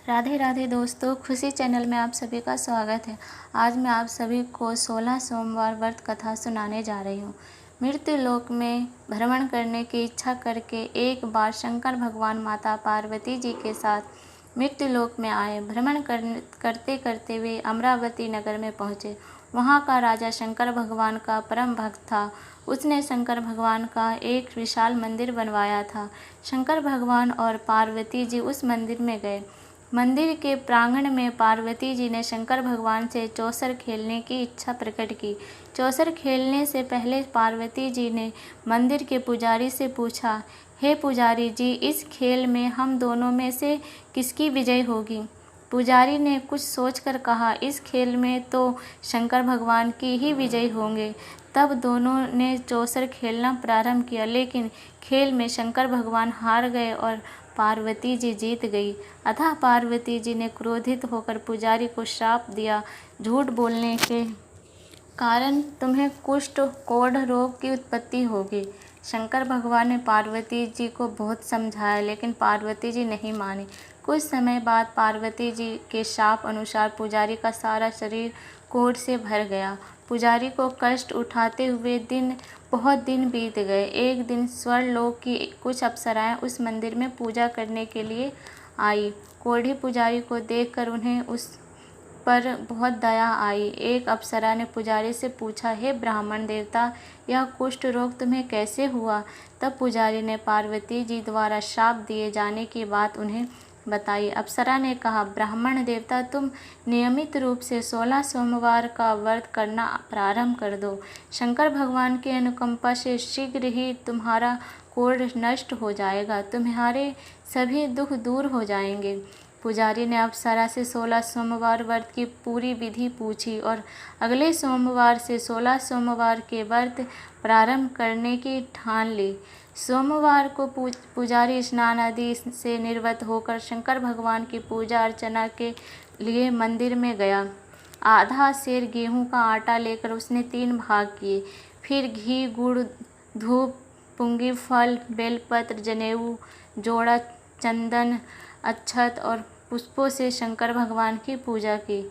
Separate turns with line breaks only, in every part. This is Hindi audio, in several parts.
राधे राधे दोस्तों, खुशी चैनल में आप सभी का स्वागत है। आज मैं आप सभी को 16 सोमवार व्रत कथा सुनाने जा रही हूँ। मृत्यु लोक में भ्रमण करने की इच्छा करके एक बार शंकर भगवान माता पार्वती जी के साथ मृत्यु लोक में आए। भ्रमण करते करते वे अमरावती नगर में पहुँचे। वहाँ का राजा शंकर भगवान का परम भक्त था। उसने शंकर भगवान का एक विशाल मंदिर बनवाया था। शंकर भगवान और पार्वती जी उस मंदिर में गए। मंदिर के प्रांगण में पार्वती जी ने शंकर भगवान से चौसर खेलने की इच्छा प्रकट की। चौसर खेलने से पहले पार्वती जी ने मंदिर के पुजारी से पूछा, हे पुजारी जी, इस खेल में हम दोनों में से किसकी विजय होगी? पुजारी ने कुछ सोचकर कहा, इस खेल में तो शंकर भगवान की ही विजय होंगे। तब दोनों ने चौसर खेलना प्रारंभ किया, लेकिन खेल में शंकर भगवान हार गए और पार्वती जी जीत गई। अतः पार्वती जी ने क्रोधित होकर पुजारी को श्राप दिया, झूठ बोलने के कारण तुम्हें कुष्ठ कोढ़ रोग की उत्पत्ति होगी। शंकर भगवान ने पार्वती जी को बहुत समझाया, लेकिन पार्वती जी नहीं मानी। कुछ समय बाद पार्वती जी के शाप अनुसार पुजारी का सारा शरीर कोढ़ से भर गया। पुजारी को कष्ट उठाते हुए बहुत दिन बीत गए। एक दिन स्वर्गलोक की कुछ अप्सराएं उस मंदिर में पूजा करने के लिए आई। कोढ़ी पुजारी को देखकर उन्हें उस पर बहुत दया आई। एक अप्सरा ने पुजारी से पूछा, हे ब्राह्मण देवता, यह कुष्ठ रोग तुम्हें कैसे हुआ? तब पुजारी ने पार्वती जी द्वारा शाप दिए जाने की बात उन्हें बताई। अप्सरा ने कहा, ब्राह्मण देवता, तुम नियमित रूप से 16 सोमवार का व्रत करना प्रारंभ कर दो। शंकर भगवान की अनुकंपा से शीघ्र ही तुम्हारा कोढ़ नष्ट हो जाएगा, तुम्हारे सभी दुख दूर हो जाएंगे। पुजारी ने अप्सरा से 16 सोमवार व्रत की पूरी विधि पूछी और अगले सोमवार से 16 सोमवार के व्रत प्रारंभ करने की ठान ली। सोमवार को पुजारी स्नान आदि से निर्वत होकर शंकर भगवान की पूजा अर्चना के लिए मंदिर में गया। आधा सेर गेहूं का आटा लेकर उसने 3 भाग किए। फिर घी, गुड़, धूप, पुंगी फल, बेलपत्र, जनेऊ, जोड़ा चंदन, अक्षत और पुष्पों से शंकर भगवान की पूजा की।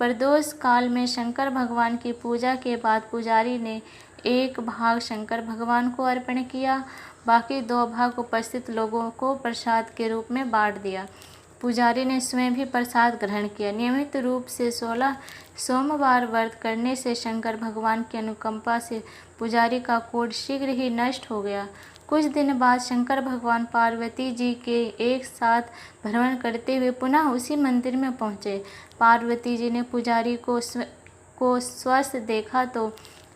प्रदोष काल में शंकर भगवान की पूजा के बाद पुजारी ने 1 भाग शंकर भगवान को अर्पण किया, बाकी 2 भाग उपस्थित लोगों को प्रसाद के रूप में बांट दिया। पुजारी ने स्वयं भी प्रसाद ग्रहण किया। नियमित रूप से 16 सोमवार व्रत करने से शंकर भगवान की अनुकंपा से पुजारी का कोढ़ शीघ्र ही नष्ट हो गया। कुछ दिन बाद शंकर भगवान पार्वती जी के एक साथ भ्रमण करते हुए पुनः उसी मंदिर में पहुँचे। पार्वती जी ने पुजारी को स्वस्थ देखा तो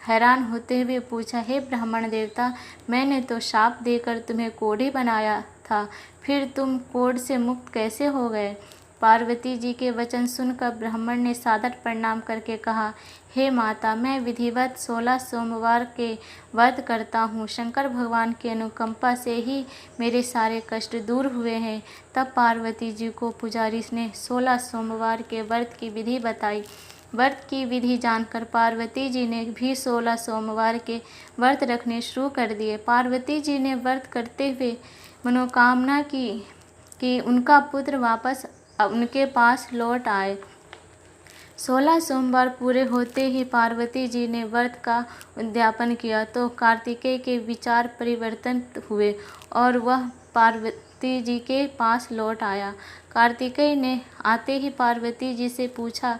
हैरान होते हुए पूछा, हे ब्राह्मण देवता, मैंने तो शाप देकर तुम्हें कोढ़ी बनाया था, फिर तुम कोढ़ से मुक्त कैसे हो गए? पार्वती जी के वचन सुनकर ब्राह्मण ने सादर प्रणाम करके कहा, हे माता, मैं विधिवत 16 सोमवार के व्रत करता हूँ। शंकर भगवान की अनुकंपा से ही मेरे सारे कष्ट दूर हुए हैं। तब पार्वती जी को पुजारी ने 16 सोमवार के व्रत की विधि बताई। व्रत की विधि जानकर पार्वती जी ने भी 16 सोमवार के व्रत रखने शुरू कर दिए। पार्वती जी ने व्रत करते हुए मनोकामना की कि उनका पुत्र वापस उनके पास लौट आए। 16 सोमवार पूरे होते ही पार्वती जी ने व्रत का उद्यापन किया तो कार्तिकेय के विचार परिवर्तन हुए और वह पार्वती जी के पास लौट आया। कार्तिकेय ने आते ही पार्वती जी से पूछा,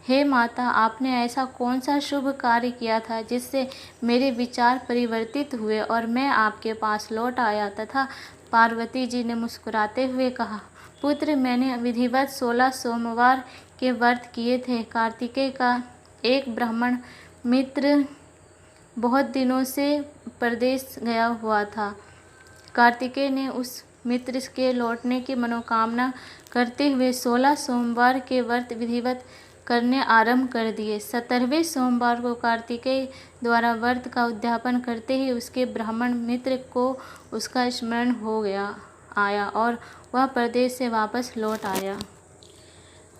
हे माता, आपने ऐसा कौन सा शुभ कार्य किया था जिससे मेरे विचार परिवर्तित हुए और मैं आपके पास लौट आया? तथा पार्वती जी ने मुस्कुराते हुए कहा, पुत्र, मैंने विधिवत 16 सोमवार के व्रत किए थे। कार्तिकेय का एक ब्राह्मण मित्र बहुत दिनों से परदेश गया हुआ था। कार्तिकेय ने उस मित्र के लौटने की मनोकामना करते हुए 16 सोमवार के व्रत विधिवत करने आरंभ कर दिए। 17वें सोमवार को कार्तिकेय द्वारा व्रत का उद्यापन करते ही उसके ब्राह्मण मित्र को उसका स्मरण हो आया और वह प्रदेश से वापस लौट आया।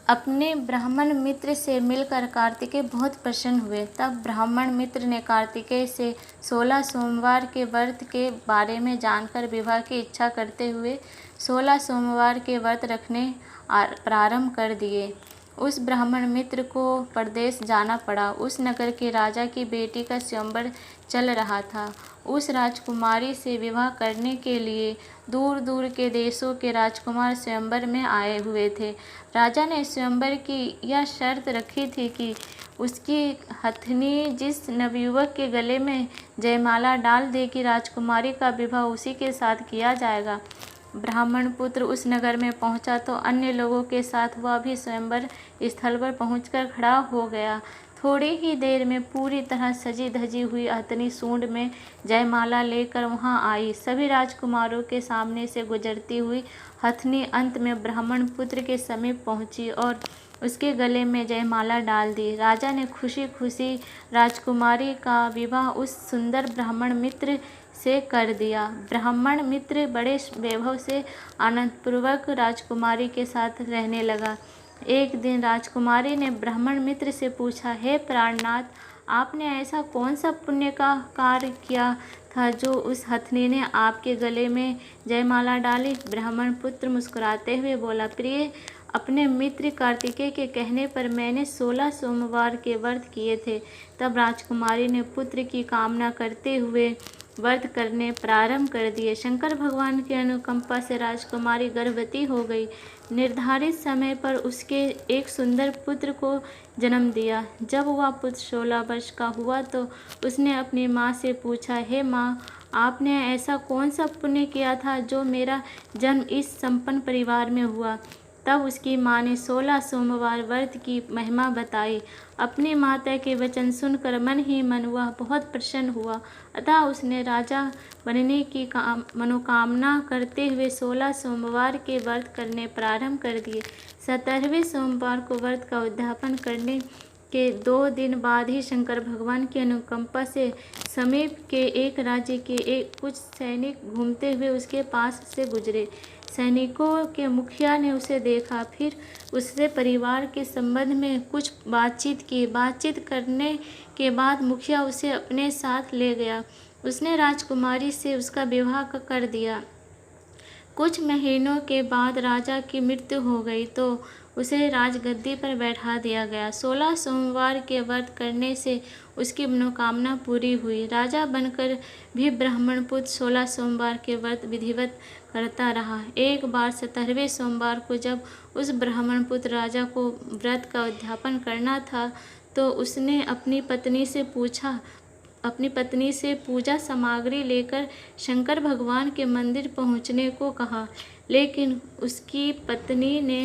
अपने ब्राह्मण मित्र से मिलकर कार्तिकेय बहुत प्रसन्न हुए। तब ब्राह्मण मित्र ने कार्तिकेय से 16 सोमवार के व्रत के बारे में जानकर विवाह की इच्छा करते हुए 16 सोमवार के व्रत रखने प्रारंभ कर दिए। उस ब्राह्मण मित्र को परदेश जाना पड़ा। उस नगर के राजा की बेटी का स्वयंवर चल रहा था। उस राजकुमारी से विवाह करने के लिए दूर दूर के देशों के राजकुमार स्वयंवर में आए हुए थे। राजा ने स्वयंवर की यह शर्त रखी थी कि उसकी हथनी जिस नवयुवक के गले में जयमाला डाल देगी, राजकुमारी का विवाह उसी के साथ किया जाएगा। ब्राह्मण पुत्र उस नगर में पहुंचा तो अन्य लोगों के साथ वह भी स्वयंवर स्थल पर पहुंचकर खड़ा हो गया। थोड़ी ही देर में पूरी तरह सजी धजी हुई हथनी सूंड में जयमाला लेकर वहां आई। सभी राजकुमारों के सामने से गुजरती हुई हथनी अंत में ब्राह्मण पुत्र के समीप पहुंची और उसके गले में जयमाला डाल दी। राजा ने खुशी खुशी राजकुमारी का विवाह उस सुंदर ब्राह्मण मित्र से कर दिया। ब्राह्मण मित्र बड़े वैभव से आनंदपूर्वक राजकुमारी के साथ रहने लगा। एक दिन राजकुमारी ने ब्राह्मण मित्र से पूछा, हे प्राणनाथ, आपने ऐसा कौन सा पुण्य का कार्य किया था जो उस हथनी ने आपके गले में जयमाला डाली? ब्राह्मण पुत्र मुस्कुराते हुए बोला, प्रिय, अपने मित्र कार्तिकेय के कहने पर मैंने 16 सोमवार के व्रत किए थे। तब राजकुमारी ने पुत्र की कामना करते हुए व्रत करने प्रारंभ कर दिए। शंकर भगवान की अनुकंपा से राजकुमारी गर्भवती हो गई। निर्धारित समय पर उसके एक सुंदर पुत्र को जन्म दिया। जब वह पुत्र 16 वर्ष का हुआ तो उसने अपनी माँ से पूछा, हे माँ, आपने ऐसा कौन सा पुण्य किया था जो मेरा जन्म इस संपन्न परिवार में हुआ? तब उसकी माँ ने 16 सोमवार व्रत की महिमा बताई। अपनी माता के वचन सुनकर मन ही मन वह बहुत प्रसन्न हुआ। अतः उसने राजा बनने की मनोकामना करते हुए 16 सोमवार के व्रत करने प्रारंभ कर दिए। 17वें सोमवार को व्रत का उद्यापन करने के 2 दिन बाद ही शंकर भगवान की अनुकंपा से समीप के एक राज्य के कुछ सैनिक घूमते हुए उसके पास से गुजरे। सैनिकों के मुखिया ने उसे देखा, फिर उससे परिवार के संबंध में कुछ बातचीत की। बातचीत करने के बाद मुखिया उसे अपने साथ ले गया। उसने राजकुमारी से उसका विवाह कर दिया। कुछ महीनों के बाद राजा की मृत्यु हो गई तो उसे राजगद्दी पर बैठा दिया गया। 16 सोमवार के व्रत करने से उसकी मनोकामना पूरी हुई। राजा बनकर भी ब्राह्मण पुत्र 16 सोमवार के व्रत विधिवत करता रहा। एक बार 17वें सोमवार को जब उस ब्राह्मण पुत्र राजा को व्रत का उद्यापन करना था तो उसने अपनी पत्नी से पूजा सामग्री लेकर शंकर भगवान के मंदिर पहुंचने को कहा, लेकिन उसकी पत्नी ने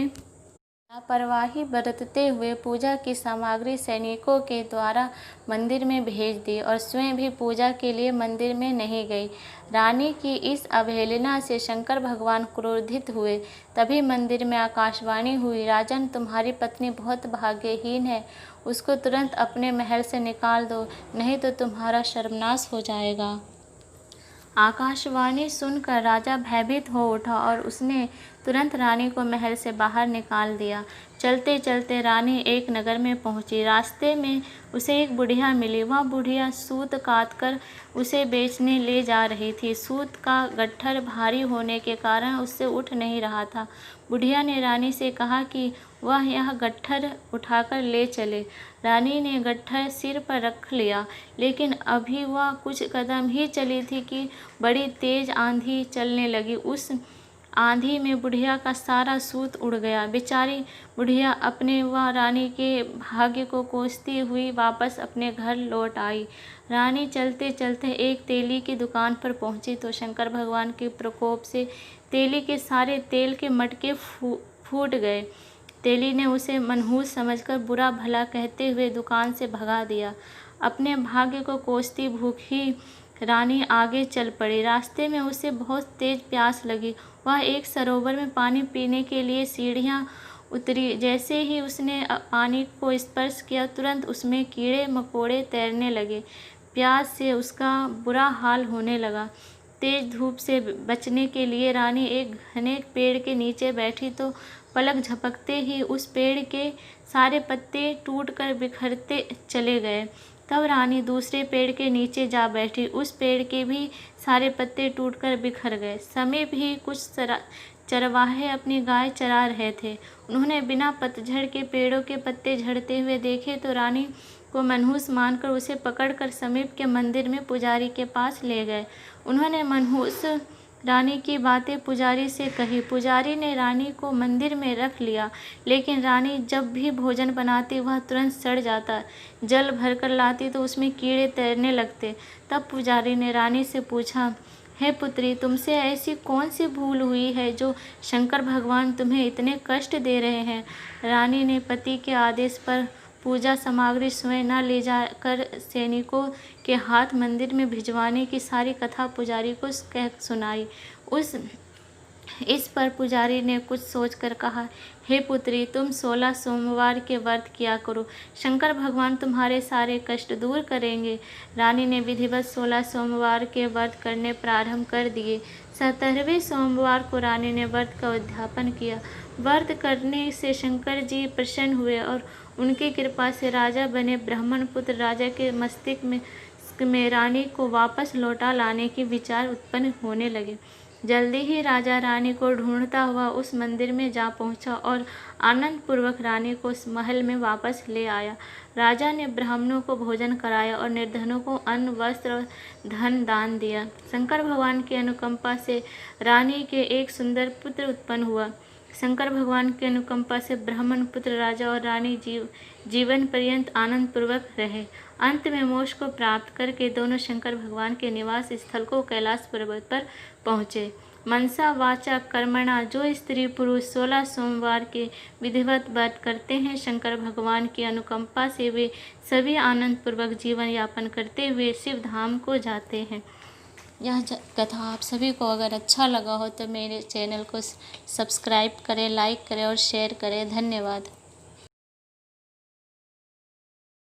लापरवाही बरतते हुए पूजा की सामग्री सैनिकों के द्वारा मंदिर में भेज दी और स्वयं भी पूजा के लिए मंदिर में नहीं गई। रानी की इस अवहेलना से शंकर भगवान क्रोधित हुए। तभी मंदिर में आकाशवाणी हुई, राजन, तुम्हारी पत्नी बहुत भाग्यहीन है, उसको तुरंत अपने महल से निकाल दो, नहीं तो तुम्हारा सर्वनाश हो जाएगा। आकाशवाणी सुनकर राजा भयभीत हो उठा और उसने तुरंत रानी को महल से बाहर निकाल दिया। चलते चलते रानी एक नगर में पहुंची। रास्ते में उसे एक बुढ़िया मिली। वह बुढ़िया सूत काटकर उसे बेचने ले जा रही थी। सूत का गट्ठर भारी होने के कारण उससे उठ नहीं रहा था। बुढ़िया ने रानी से कहा कि वह यह गट्ठर उठाकर ले चले। रानी ने गट्ठर सिर पर रख लिया, लेकिन अभी वह कुछ कदम ही चली थी कि बड़ी तेज आंधी चलने लगी। उस आंधी में बुढ़िया का सारा सूत उड़ गया। बेचारी बुढ़िया अपने व रानी के भाग्य को कोसती हुई वापस अपने घर लौट आई। रानी चलते चलते एक तेली की दुकान पर पहुंची तो शंकर भगवान के प्रकोप से तेली के सारे तेल के मटके फूट गए। तेली ने उसे मनहूस समझकर बुरा भला कहते हुए दुकान से भगा दिया। अपने भाग्य को कोसती भूखी रानी आगे चल पड़ी। रास्ते में उसे बहुत तेज प्यास लगी। वह एक सरोवर में पानी पीने के लिए सीढ़ियाँ उतरी। जैसे ही उसने पानी को स्पर्श किया, तुरंत उसमें कीड़े मकोड़े तैरने लगे। प्यास से उसका बुरा हाल होने लगा। तेज धूप से बचने के लिए रानी एक घने पेड़ के नीचे बैठी तो पलक झपकते ही उस पेड़ के सारे पत्ते टूटकर बिखरते चले गए। तब रानी दूसरे पेड़ के नीचे जा बैठी। उस पेड़ के भी सारे पत्ते टूटकर बिखर गए। समीप ही कुछ चरवाहे अपनी गाय चरा रहे थे। उन्होंने बिना पतझड़ के पेड़ों के पत्ते झड़ते हुए देखे तो रानी को मनहूस मानकर उसे पकड़कर समीप के मंदिर में पुजारी के पास ले गए। उन्होंने मनहूस रानी की बातें पुजारी से कही। पुजारी ने रानी को मंदिर में रख लिया, लेकिन रानी जब भी भोजन बनाती वह तुरंत सड़ जाता। जल भरकर लाती तो उसमें कीड़े तैरने लगते। तब पुजारी ने रानी से पूछा, हे पुत्री, तुमसे ऐसी कौन सी भूल हुई है जो शंकर भगवान तुम्हें इतने कष्ट दे रहे हैं? रानी ने पति के आदेश पर पूजा सामग्री स्वयं न ले जाकर सैनिकों के हाथ मंदिर में भिजवाने की सारी कथा पुजारी को कह सुनाई। इस पर पुजारी ने कुछ सोचकर कहा, हे पुत्री, तुम 16 सोमवार के व्रत किया करो, शंकर भगवान तुम्हारे सारे कष्ट दूर करेंगे। रानी ने विधिवत 16 सोमवार के व्रत करने प्रारंभ कर दिए। 17वें सोमवार को रानी ने व्रत का उद्यापन किया। व्रत करने से शंकर जी प्रसन्न हुए और उनकी कृपा से राजा बने ब्राह्मण पुत्र राजा के मस्तिष्क में रानी को वापस लौटा लाने के विचार उत्पन्न होने लगे। जल्दी ही राजा रानी को ढूंढता हुआ उस मंदिर में जा पहुंचा और आनंद पूर्वक रानी को उस महल में वापस ले आया। राजा ने ब्राह्मणों को भोजन कराया और निर्धनों को अन्न, वस्त्र और धन दान दिया। शंकर भगवान की अनुकंपा से रानी के एक सुंदर पुत्र उत्पन्न हुआ। शंकर भगवान की अनुकंपा से ब्राह्मण पुत्र राजा और रानी जीवन पर्यंत आनंद पूर्वक रहे। अंत में मोक्ष को प्राप्त करके दोनों शंकर भगवान के निवास स्थल को कैलाश पर्वत पर पहुँचे। मनसा वाचा कर्मणा, जो स्त्री पुरुष 16 सोमवार के विधिवत व्रत करते हैं, शंकर भगवान की अनुकंपा से वे सभी आनंद पूर्वक जीवन यापन करते हुए शिव धाम को जाते हैं। यह कथा आप सभी को अगर अच्छा लगा हो तो मेरे चैनल को सब्सक्राइब करें, लाइक करें और शेयर करें। धन्यवाद।